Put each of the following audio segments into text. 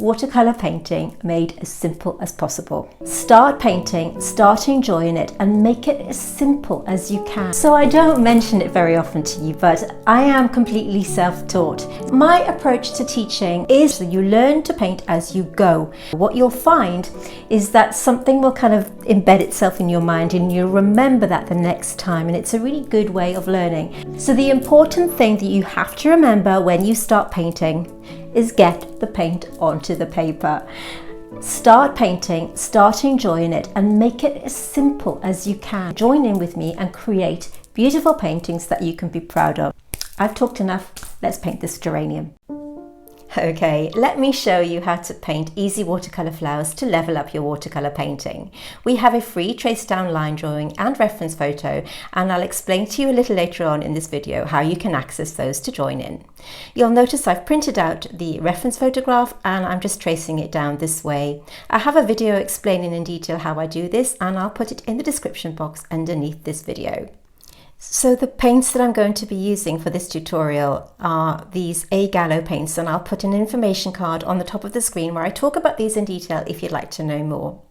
Watercolour painting made as simple as possible. Start painting, start enjoying it, and make it as simple as you can. So I don't mention it very often to you, but I am completely self-taught. My approach to teaching is that you learn to paint as you go. What you'll find is that something will kind of embed itself in your mind and you'll remember that the next time, and it's a really good way of learning. So the important thing that you have to remember when you start painting is get the paint onto the paper. Start painting, start enjoying it, and make it as simple as you can. Join in with me and create beautiful paintings that you can be proud of. I've talked enough, let's paint this geranium. Okay, let me show you how to paint easy watercolour flowers to level up your watercolour painting. We have a free trace down line drawing and reference photo, and I'll explain to you a little later on in this video how you can access those to join in. You'll notice I've printed out the reference photograph and I'm just tracing it down this way. I have a video explaining in detail how I do this, and I'll put it in the description box underneath this video. So the paints that I'm going to be using for this tutorial are these Gallo paints, and I'll put an information card on the top of the screen where I talk about these in detail if you'd like to know more.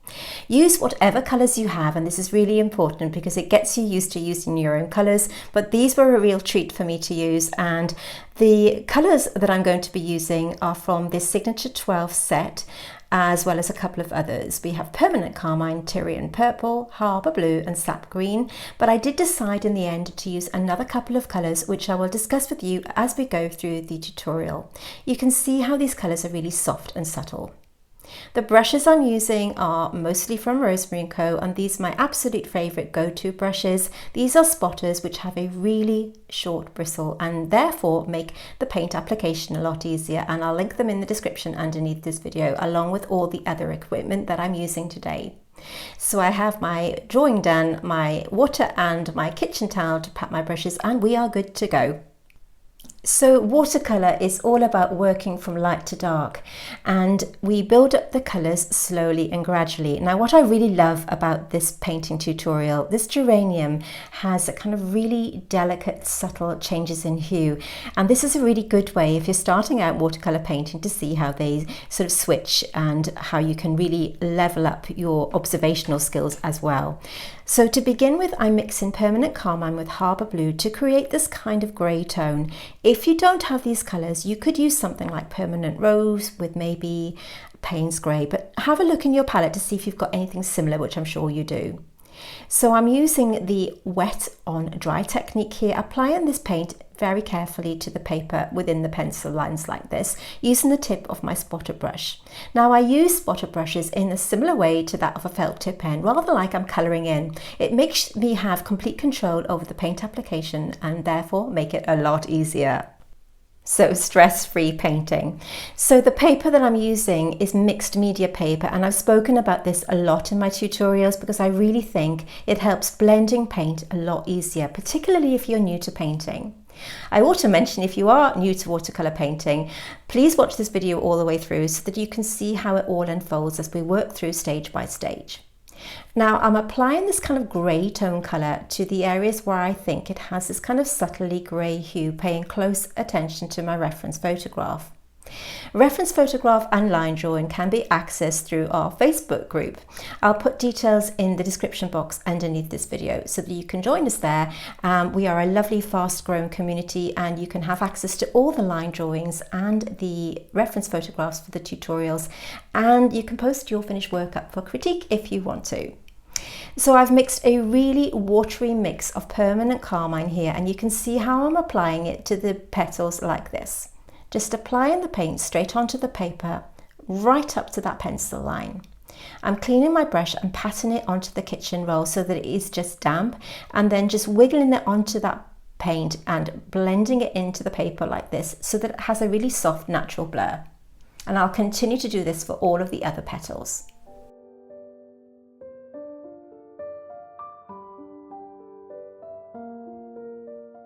Use whatever colours you have, and this is really important because it gets you used to using your own colours, but these were a real treat for me to use, and the colours that I'm going to be using are from this Signature 12 set, as well as a couple of others. We have Permanent Carmine, Tyrian Purple, Harbour Blue and Sap Green, but I did decide in the end to use another couple of colours which I will discuss with you as we go through the tutorial. You can see how these colours are really soft and subtle. The brushes I'm using are mostly from Rosemary & Co, and these are my absolute favourite go-to brushes. These are spotters which have a really short bristle and therefore make the paint application a lot easier, and I'll link them in the description underneath this video along with all the other equipment that I'm using today. So I have my drawing done, my water and my kitchen towel to pat my brushes, and we are good to go. So watercolour is all about working from light to dark, and we build up the colours slowly and gradually. Now what I really love about this painting tutorial, this geranium has a kind of really delicate subtle changes in hue, and this is a really good way if you're starting out watercolour painting to see how they sort of switch and how you can really level up your observational skills as well. So to begin with, I'm mixing Permanent Carmine with Harbour Blue to create this kind of grey tone. If you don't have these colours, you could use something like Permanent Rose with maybe Payne's Grey, but have a look in your palette to see if you've got anything similar, which I'm sure you do. So I'm using the wet on dry technique here, applying this paint very carefully to the paper within the pencil lines like this, using the tip of my spotter brush. Now I use spotter brushes in a similar way to that of a felt tip pen, rather like I'm colouring in. It makes me have complete control over the paint application and therefore make it a lot easier. So stress-free painting. So the paper that I'm using is mixed media paper, and I've spoken about this a lot in my tutorials because I really think it helps blending paint a lot easier, particularly if you're new to painting. I ought to mention, if you are new to watercolour painting, please watch this video all the way through so that you can see how it all unfolds as we work through stage by stage. Now I'm applying this kind of grey tone colour to the areas where I think it has this kind of subtly grey hue, paying close attention to my reference photograph. Reference photograph and line drawing can be accessed through our Facebook group. I'll put details in the description box underneath this video so that you can join us there. We are a lovely fast growing community, and you can have access to all the line drawings and the reference photographs for the tutorials, and you can post your finished work up for critique if you want to. So I've mixed a really watery mix of Permanent Carmine here, and you can see how I'm applying it to the petals like this. Just applying the paint straight onto the paper, right up to that pencil line. I'm cleaning my brush and patting it onto the kitchen roll so that it is just damp, and then just wiggling it onto that paint and blending it into the paper like this so that it has a really soft natural blur. And I'll continue to do this for all of the other petals.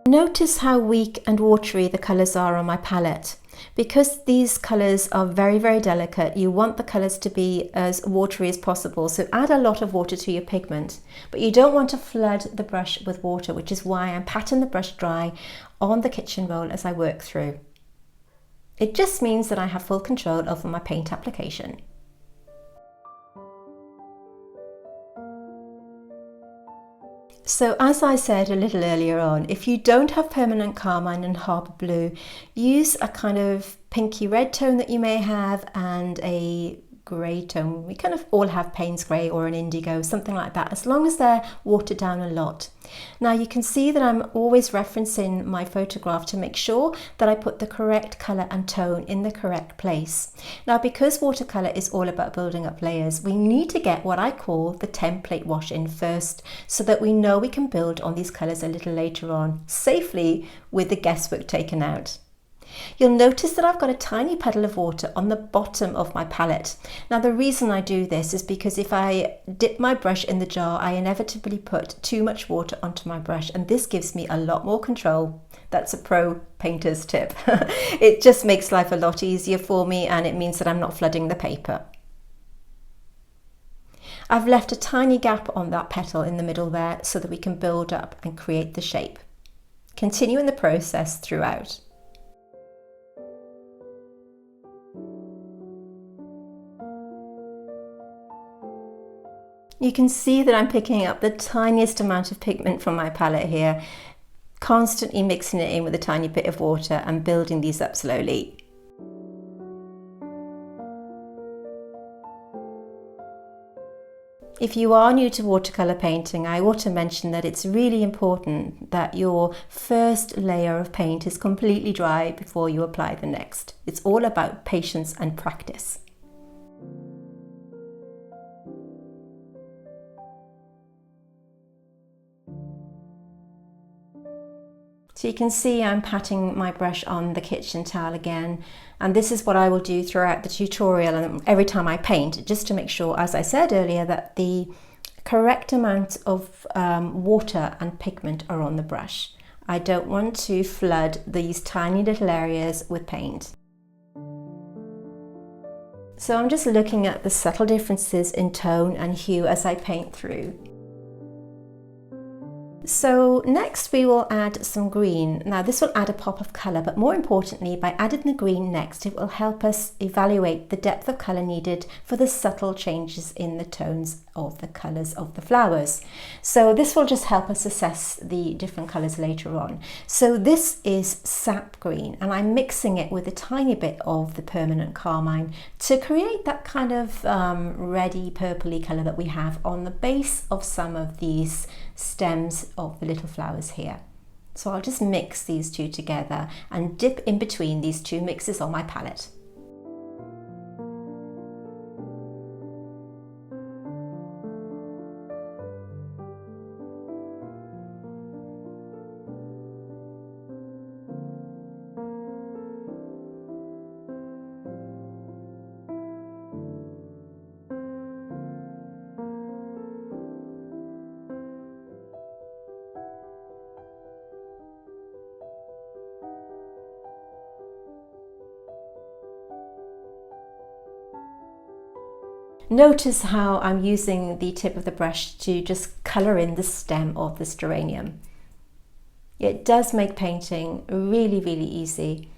Notice how weak and watery the colours are on my palette. Because these colours are very, very delicate, you want the colours to be as watery as possible, so add a lot of water to your pigment. But you don't want to flood the brush with water, which is why I'm patting the brush dry on the kitchen roll as I work through. It just means that I have full control over my paint application. So as I said a little earlier on, if you don't have permanent carmine and harbour blue, use a kind of pinky red tone that you may have and a grey tone. We kind of all have Payne's grey or an indigo, something like that, as long as they're watered down a lot. Now you can see that I'm always referencing my photograph to make sure that I put the correct colour and tone in the correct place. Now because watercolour is all about building up layers, we need to get what I call the template wash in first, so that we know we can build on these colours a little later on, safely with the guesswork taken out. You'll notice that I've got a tiny puddle of water on the bottom of my palette. Now the reason I do this is because if I dip my brush in the jar, I inevitably put too much water onto my brush, and this gives me a lot more control. That's a pro painter's tip. It just makes life a lot easier for me, and it means that I'm not flooding the paper. I've left a tiny gap on that petal in the middle there so that we can build up and create the shape. Continuing the process throughout. You can see that I'm picking up the tiniest amount of pigment from my palette here, constantly mixing it in with a tiny bit of water and building these up slowly. If you are new to watercolour painting, I ought to mention that it's really important that your first layer of paint is completely dry before you apply the next. It's all about patience and practice. So you can see I'm patting my brush on the kitchen towel again, and this is what I will do throughout the tutorial and every time I paint, just to make sure, as I said earlier, that the correct amount of water and pigment are on the brush. I don't want to flood these tiny little areas with paint. So I'm just looking at the subtle differences in tone and hue as I paint through. So next we will add some green. Now this will add a pop of colour, but more importantly, by adding the green next, it will help us evaluate the depth of colour needed for the subtle changes in the tones of the colours of the flowers. So this will just help us assess the different colours later on. So this is sap green, and I'm mixing it with a tiny bit of the permanent carmine to create that kind of reddy purpley colour that we have on the base of some of these stems of the little flowers here. So I'll just mix these two together and dip in between these two mixes on my palette. Notice how I'm using the tip of the brush to just colour in the stem of this geranium. It does make painting really, really easy.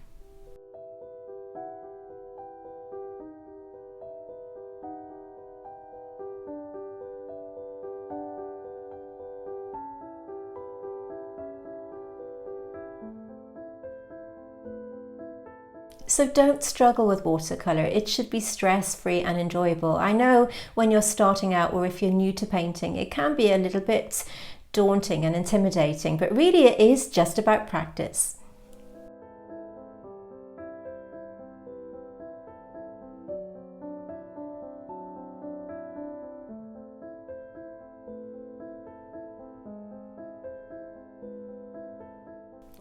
So don't struggle with watercolour. It should be stress-free and enjoyable. I know when you're starting out, or if you're new to painting, it can be a little bit daunting and intimidating, but really it is just about practice.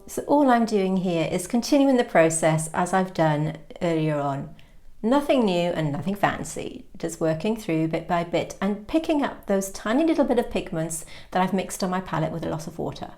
So all I'm doing here is continuing the process as I've done earlier on. Nothing new and nothing fancy, just working through bit by bit and picking up those tiny little bit of pigments that I've mixed on my palette with a lot of water.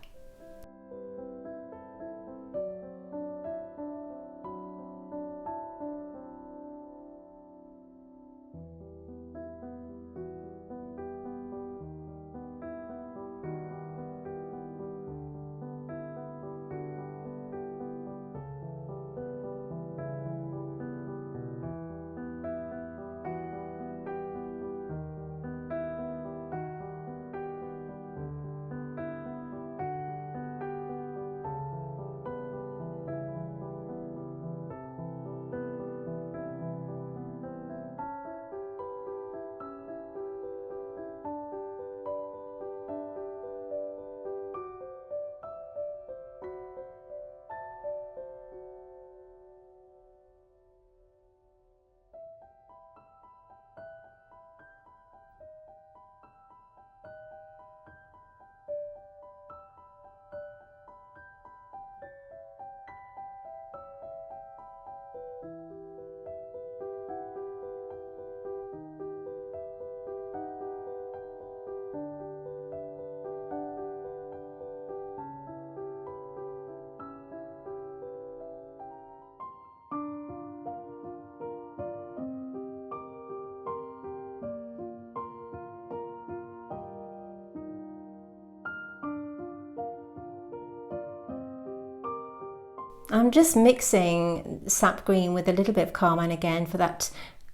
I'm just mixing sap green with a little bit of carmine again for that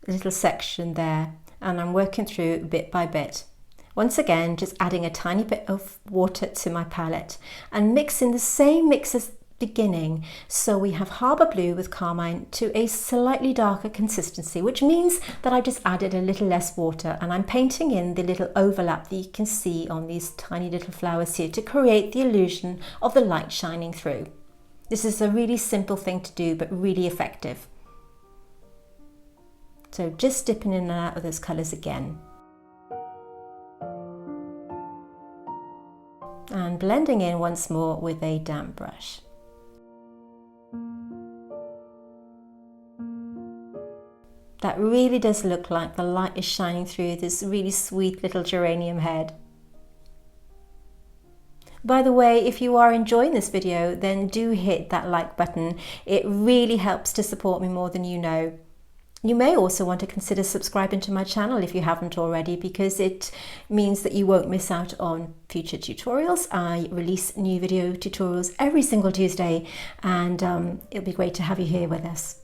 little section there, and I'm working through bit by bit. Once again, just adding a tiny bit of water to my palette and mixing the same mix as beginning. So we have Harbour Blue with carmine to a slightly darker consistency, which means that I just added a little less water, and I'm painting in the little overlap that you can see on these tiny little flowers here to create the illusion of the light shining through. This is a really simple thing to do, but really effective. So just dipping in and out of those colours again. And blending in once more with a damp brush. That really does look like the light is shining through this really sweet little geranium head. By the way, if you are enjoying this video, then do hit that like button. It really helps to support me more than you know. You may also want to consider subscribing to my channel if you haven't already, because it means that you won't miss out on future tutorials. I release new video tutorials every single Tuesday, and it'll be great to have you here with us.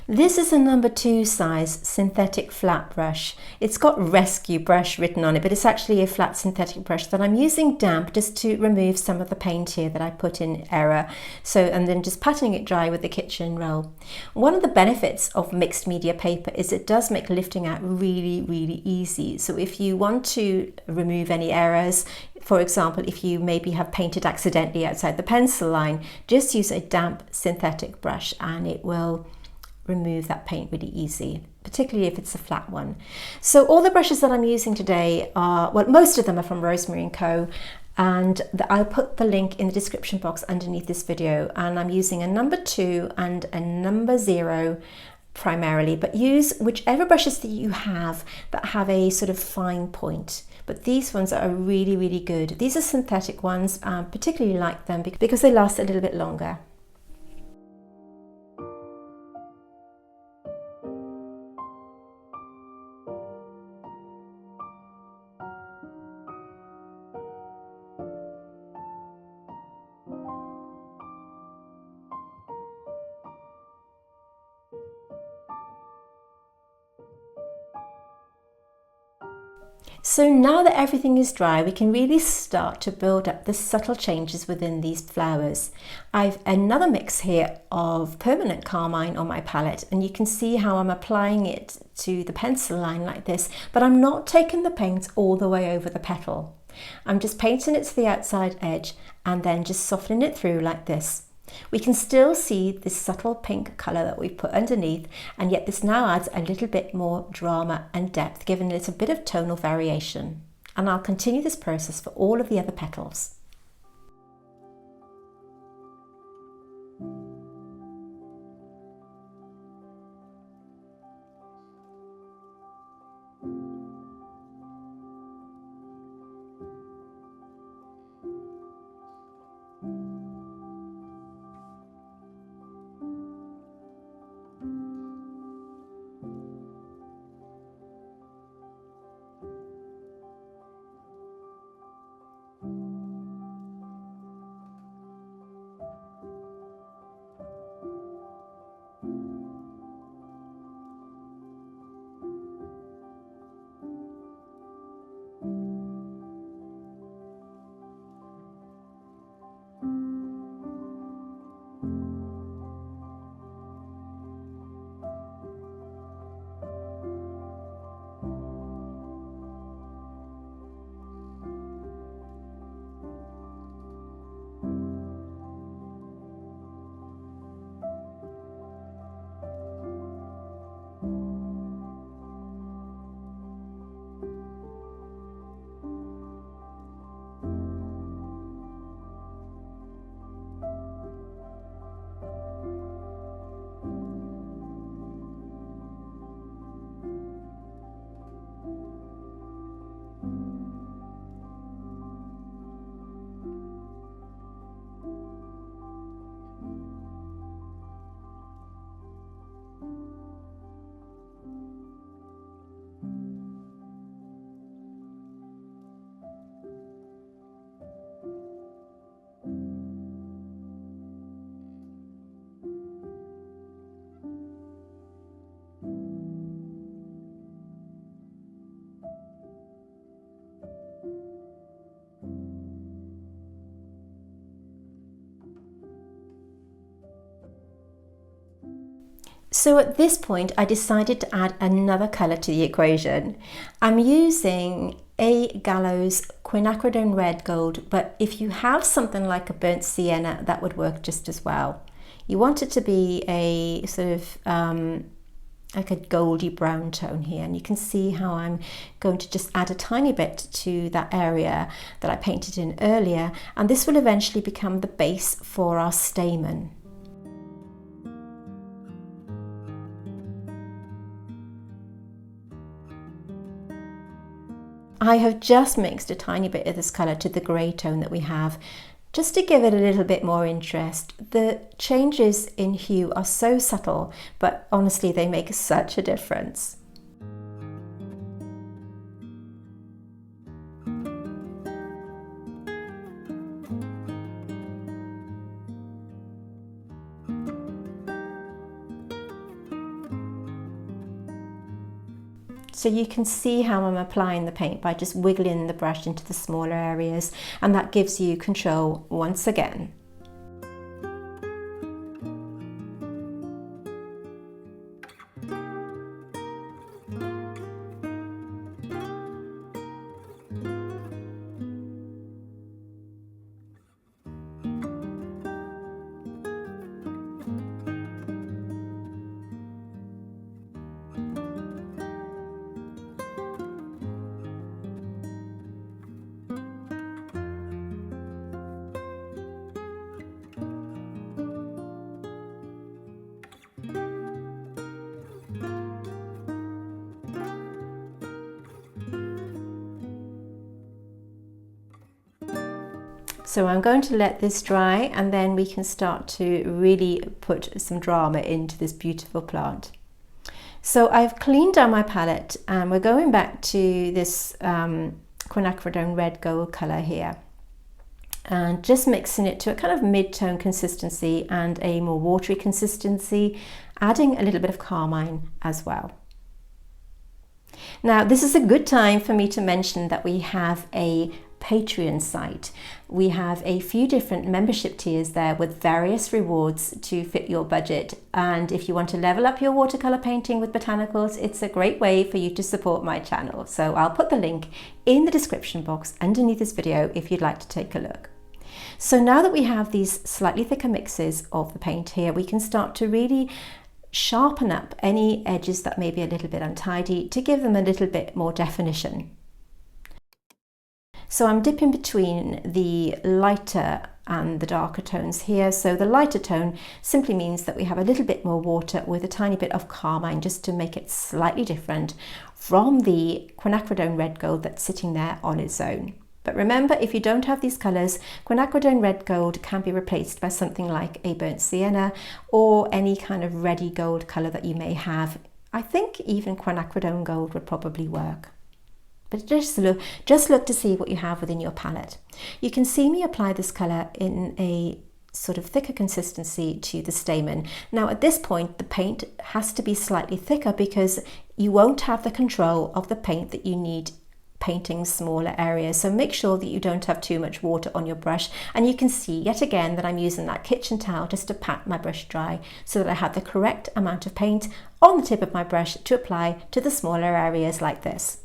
This is a number 2 size synthetic flat brush. It's got rescue brush written on it, but it's actually a flat synthetic brush that I'm using damp just to remove some of the paint here that I put in error. So, and then just patting it dry with the kitchen roll. One of the benefits of mixed media paper is it does make lifting out really, really easy. So if you want to remove any errors, for example, if you maybe have painted accidentally outside the pencil line, just use a damp synthetic brush and it will remove that paint really easy, particularly if it's a flat one. So all the brushes that I'm using today are, well, most of them are from Rosemary & Co, and I'll put the link in the description box underneath this video, and I'm using a number 2 and a number 0 primarily, but use whichever brushes that you have that have a sort of fine point. But these ones are really, really good. These are synthetic ones, particularly like them because they last a little bit longer. So now that everything is dry, we can really start to build up the subtle changes within these flowers. I've another mix here of permanent carmine on my palette, and you can see how I'm applying it to the pencil line like this, but I'm not taking the paint all the way over the petal. I'm just painting it to the outside edge and then just softening it through like this. We can still see this subtle pink colour that we've put underneath, and yet this now adds a little bit more drama and depth, giving it a bit of tonal variation. And I'll continue this process for all of the other petals. So at this point, I decided to add another colour to the equation. I'm using a Gallows quinacridone red gold, but if you have something like a burnt sienna, that would work just as well. You want it to be a sort of like a goldy brown tone here, and you can see how I'm going to just add a tiny bit to that area that I painted in earlier, and this will eventually become the base for our stamen. I have just mixed a tiny bit of this colour to the grey tone that we have, just to give it a little bit more interest. The changes in hue are so subtle, but honestly they make such a difference. So you can see how I'm applying the paint by just wiggling the brush into the smaller areas, and that gives you control once again. So I'm going to let this dry, and then we can start to really put some drama into this beautiful plant. So I've cleaned down my palette, and we're going back to this quinacridone red gold colour here, and just mixing it to a kind of mid-tone consistency and a more watery consistency, adding a little bit of carmine as well. Now this is a good time for me to mention that we have a Patreon site. We have a few different membership tiers there with various rewards to fit your budget, and if you want to level up your watercolor painting with botanicals, it's a great way for you to support my channel. So I'll put the link in the description box underneath this video if you'd like to take a look. So now that we have these slightly thicker mixes of the paint here, we can start to really sharpen up any edges that may be a little bit untidy to give them a little bit more definition. So I'm dipping between the lighter and the darker tones here. So the lighter tone simply means that we have a little bit more water with a tiny bit of carmine, just to make it slightly different from the quinacridone red gold that's sitting there on its own. But remember, if you don't have these colours, quinacridone red gold can be replaced by something like a burnt sienna or any kind of reddy gold colour that you may have. I think even quinacridone gold would probably work. But just look to see what you have within your palette. You can see me apply this colour in a sort of thicker consistency to the stamen. Now at this point the paint has to be slightly thicker because you won't have the control of the paint that you need painting smaller areas. So make sure that you don't have too much water on your brush, and you can see yet again that I'm using that kitchen towel just to pat my brush dry so that I have the correct amount of paint on the tip of my brush to apply to the smaller areas like this.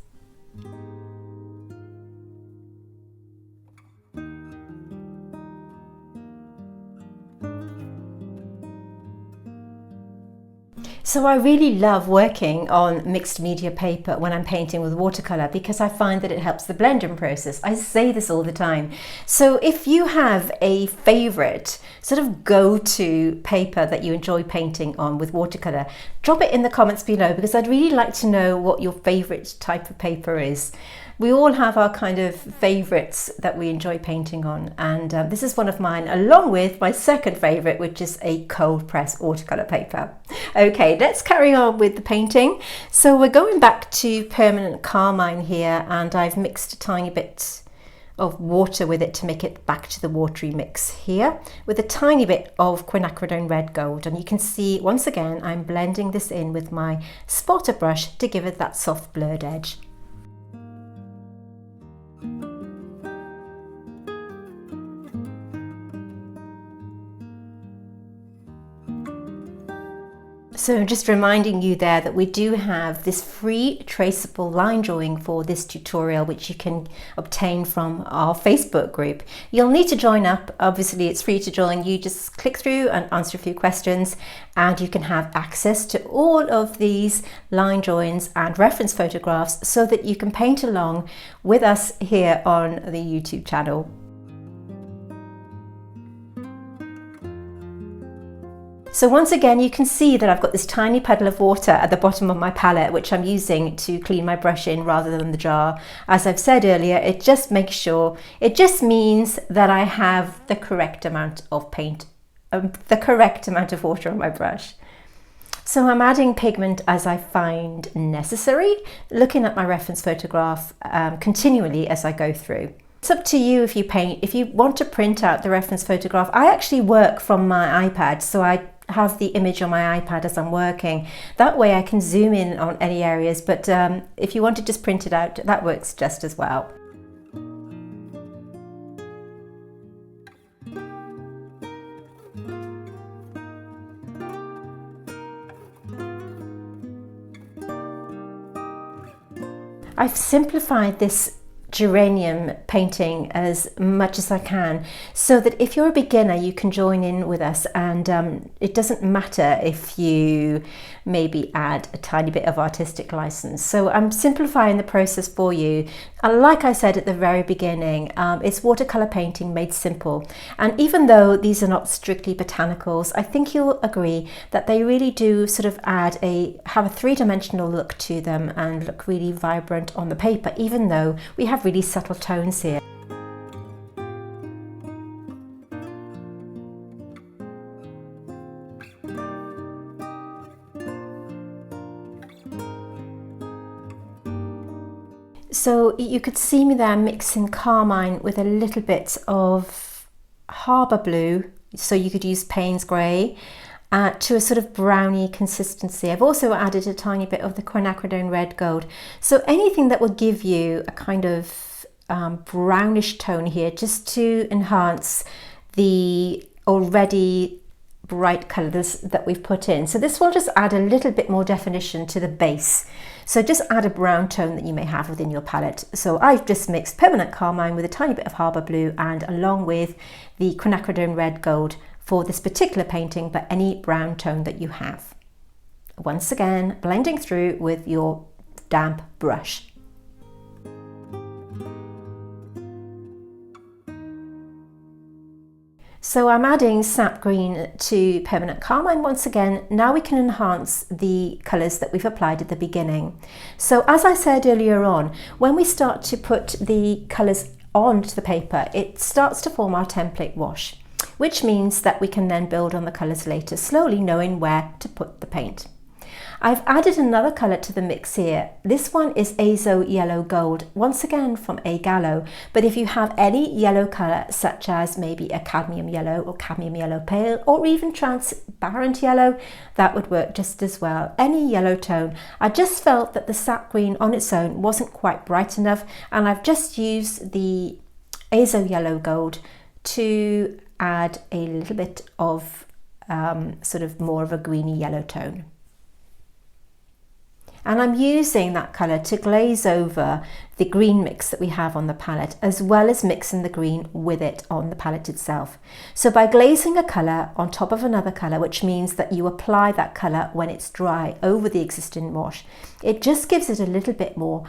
So I really love working on mixed media paper when I'm painting with watercolour because I find that it helps the blending process. I say this all the time. So if you have a favourite sort of go-to paper that you enjoy painting on with watercolour, drop it in the comments below because I'd really like to know what your favourite type of paper is. We all have our kind of favourites that we enjoy painting on, and this is one of mine, along with my second favourite, which is a cold press watercolour paper. Okay, let's carry on with the painting. So we're going back to permanent carmine here, and I've mixed a tiny bit of water with it to make it back to the watery mix here, with a tiny bit of quinacridone red gold. And you can see once again I'm blending this in with my spotter brush to give it that soft blurred edge. So just reminding you there that we do have this free traceable line drawing for this tutorial, which you can obtain from our Facebook group. You'll need to join up. Obviously it's free to join. You just click through and answer a few questions and you can have access to all of these line drawings and reference photographs so that you can paint along with us here on the YouTube channel. So once again, you can see that I've got this tiny puddle of water at the bottom of my palette, which I'm using to clean my brush in rather than the jar. As I've said earlier, it just means that I have the correct amount of paint, the correct amount of water on my brush. So I'm adding pigment as I find necessary, looking at my reference photograph continually as I go through. It's up to you if you paint. If you want to print out the reference photograph, I actually work from my iPad, so I have the image on my iPad as I'm working. That way I can zoom in on any areas, but if you want to just print it out, that works just as well. I've simplified this geranium painting as much as I can so that if you're a beginner you can join in with us, and it doesn't matter if you maybe add a tiny bit of artistic license. So I'm simplifying the process for you, and like I said at the very beginning, it's watercolor painting made simple. And even though these are not strictly botanicals, I think you'll agree that they really do sort of have a three-dimensional look to them and look really vibrant on the paper, even though we have really subtle tones here. So you could see me there mixing carmine with a little bit of harbour blue, so you could use Payne's grey, to a sort of browny consistency. I've also added a tiny bit of the quinacridone red gold. So anything that will give you a kind of brownish tone here, just to enhance the already bright colours that we've put in. So this will just add a little bit more definition to the base. So just add a brown tone that you may have within your palette. So I've just mixed permanent carmine with a tiny bit of harbour blue, and along with the quinacridone red gold for this particular painting, but any brown tone that you have. Once again, blending through with your damp brush. So I'm adding sap green to permanent carmine once again. Now we can enhance the colours that we've applied at the beginning. So as I said earlier on, when we start to put the colours onto the paper, it starts to form our template wash, which means that we can then build on the colours later, slowly knowing where to put the paint. I've added another colour to the mix here. This one is Azo Yellow Gold, once again from A Gallo, but if you have any yellow colour, such as maybe a cadmium yellow or cadmium yellow pale, or even transparent yellow, that would work just as well. Any yellow tone. I just felt that the sap green on its own wasn't quite bright enough, and I've just used the Azo Yellow Gold to add a little bit of sort of more of a greeny yellow tone. And I'm using that colour to glaze over the green mix that we have on the palette, as well as mixing the green with it on the palette itself. So by glazing a colour on top of another colour, which means that you apply that colour when it's dry over the existing wash, it just gives it a little bit more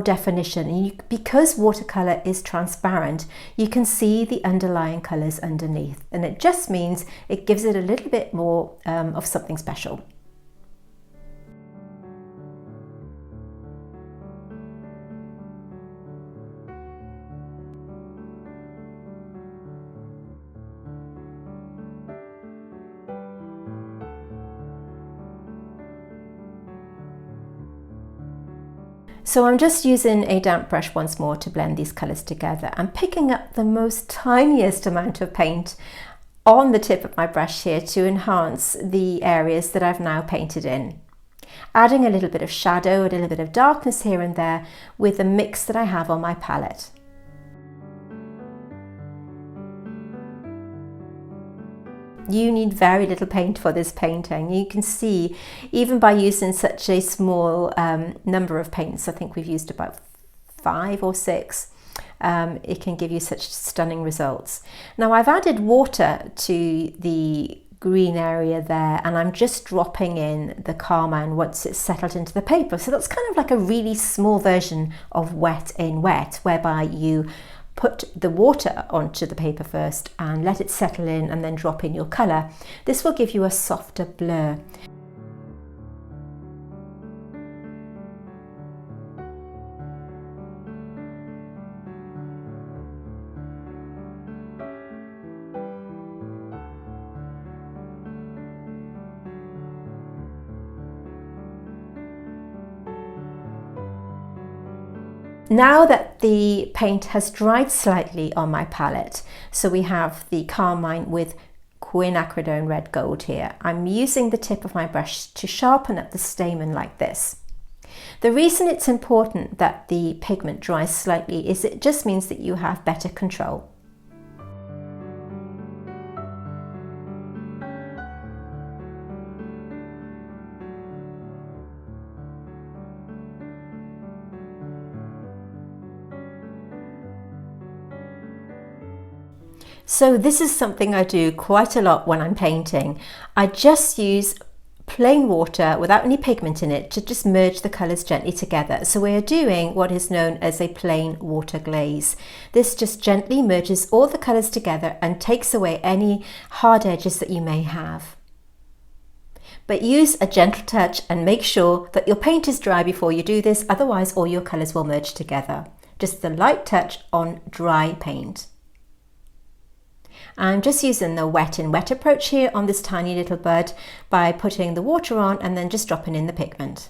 definition. And because watercolour is transparent, you can see the underlying colours underneath, and it just means it gives it a little bit more of something special. So I'm just using a damp brush once more to blend these colours together. I'm picking up the most tiniest amount of paint on the tip of my brush here to enhance the areas that I've now painted in. Adding a little bit of shadow, a little bit of darkness here and there with the mix that I have on my palette. You need very little paint for this painting. You can see, even by using such a small number of paints, I think we've used about 5 or 6, it can give you such stunning results. Now I've added water to the green area there, and I'm just dropping in the carmine once it's settled into the paper. So that's kind of like a really small version of wet in wet, whereby you put the water onto the paper first and let it settle in and then drop in your colour. This will give you a softer blur. Now that the paint has dried slightly on my palette, so we have the carmine with quinacridone red gold here, I'm using the tip of my brush to sharpen up the stamen like this. The reason it's important that the pigment dries slightly is it just means that you have better control. So this is something I do quite a lot when I'm painting. I just use plain water without any pigment in it to just merge the colours gently together. So we're doing what is known as a plain water glaze. This just gently merges all the colours together and takes away any hard edges that you may have. But use a gentle touch and make sure that your paint is dry before you do this, otherwise all your colours will merge together. Just a light touch on dry paint. I'm just using the wet in wet approach here on this tiny little bud by putting the water on and then just dropping in the pigment.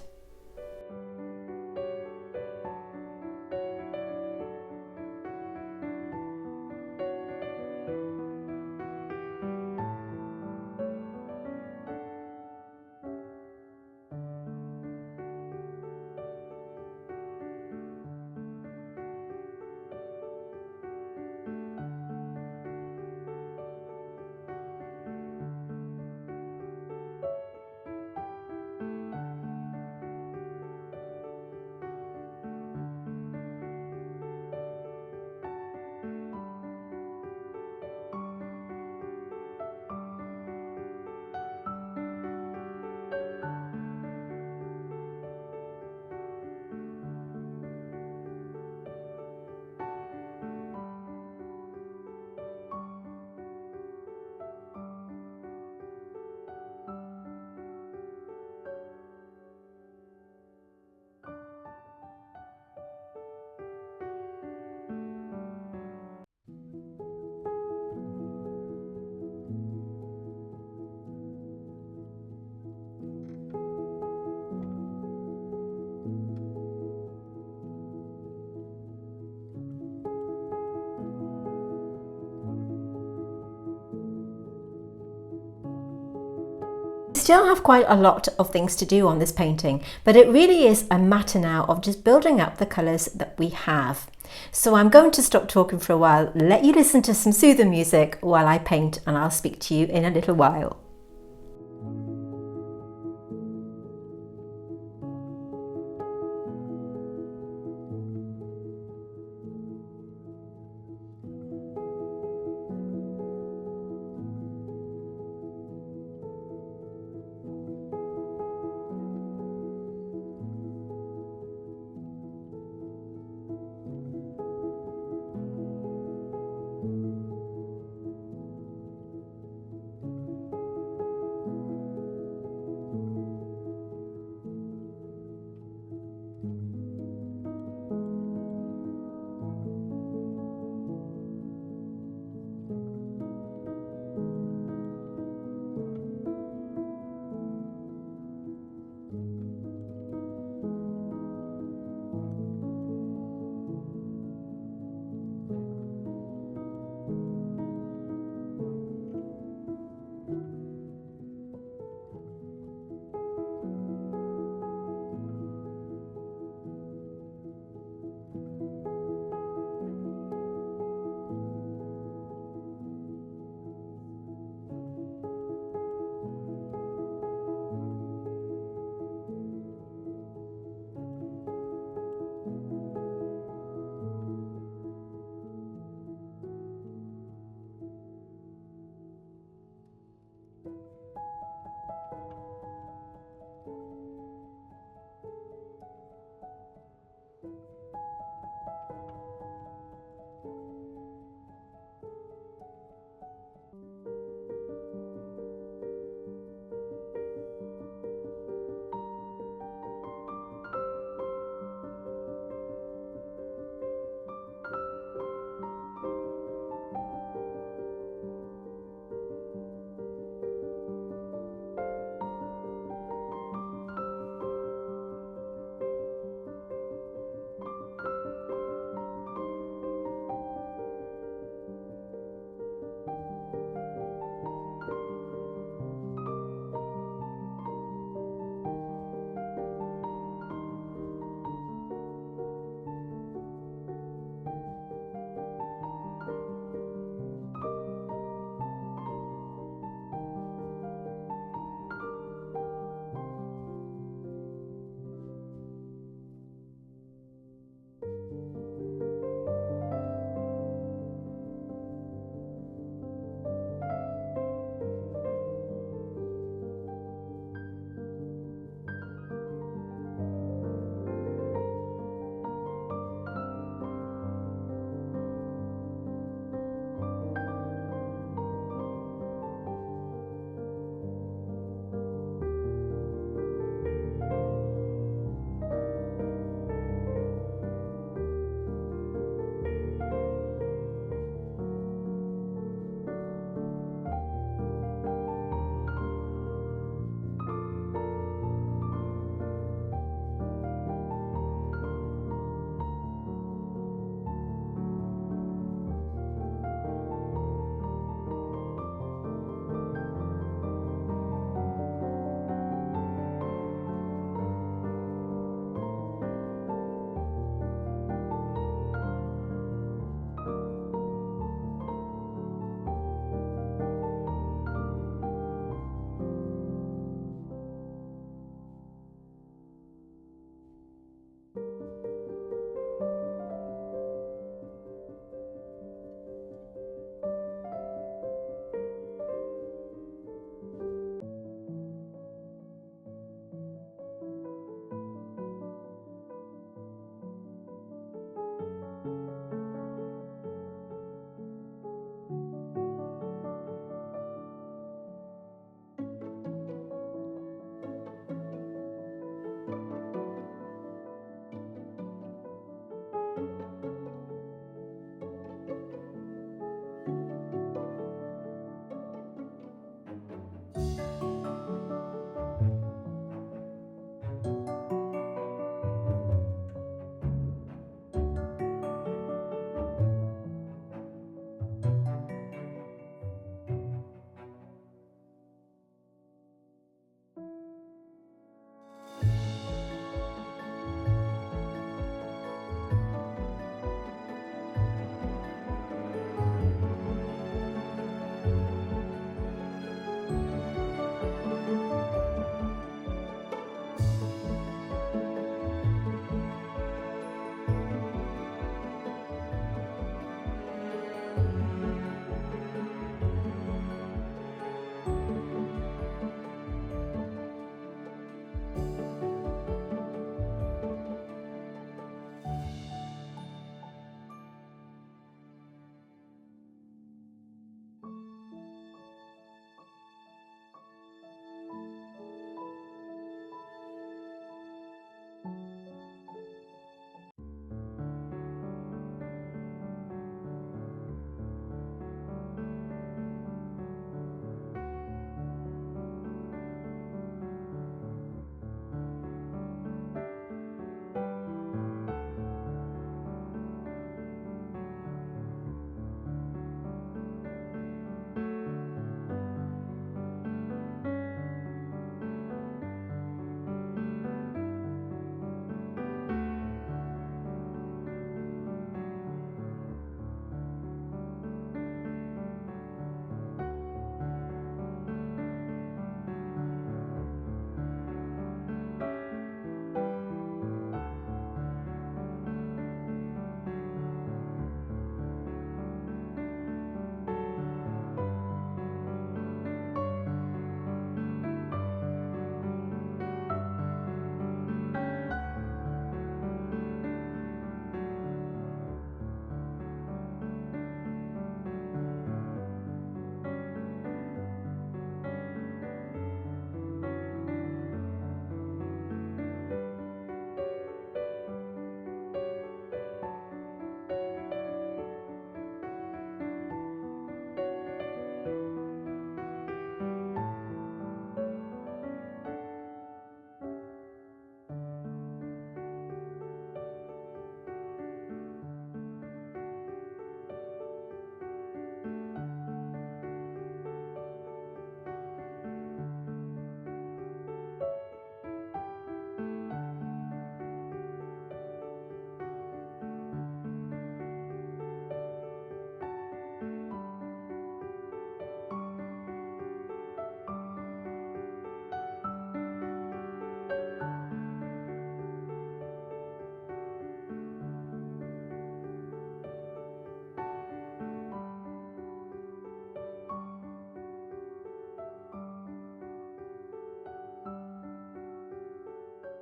Still have quite a lot of things to do on this painting, but it really is a matter now of just building up the colours that we have. So I'm going to stop talking for a while, let you listen to some soothing music while I paint, and I'll speak to you in a little while.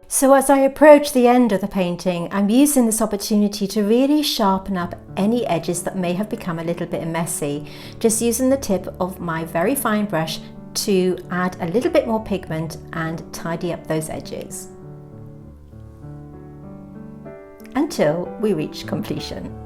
So as I approach the end of the painting, I'm using this opportunity to really sharpen up any edges that may have become a little bit messy, just using the tip of my very fine brush to add a little bit more pigment and tidy up those edges until we reach completion.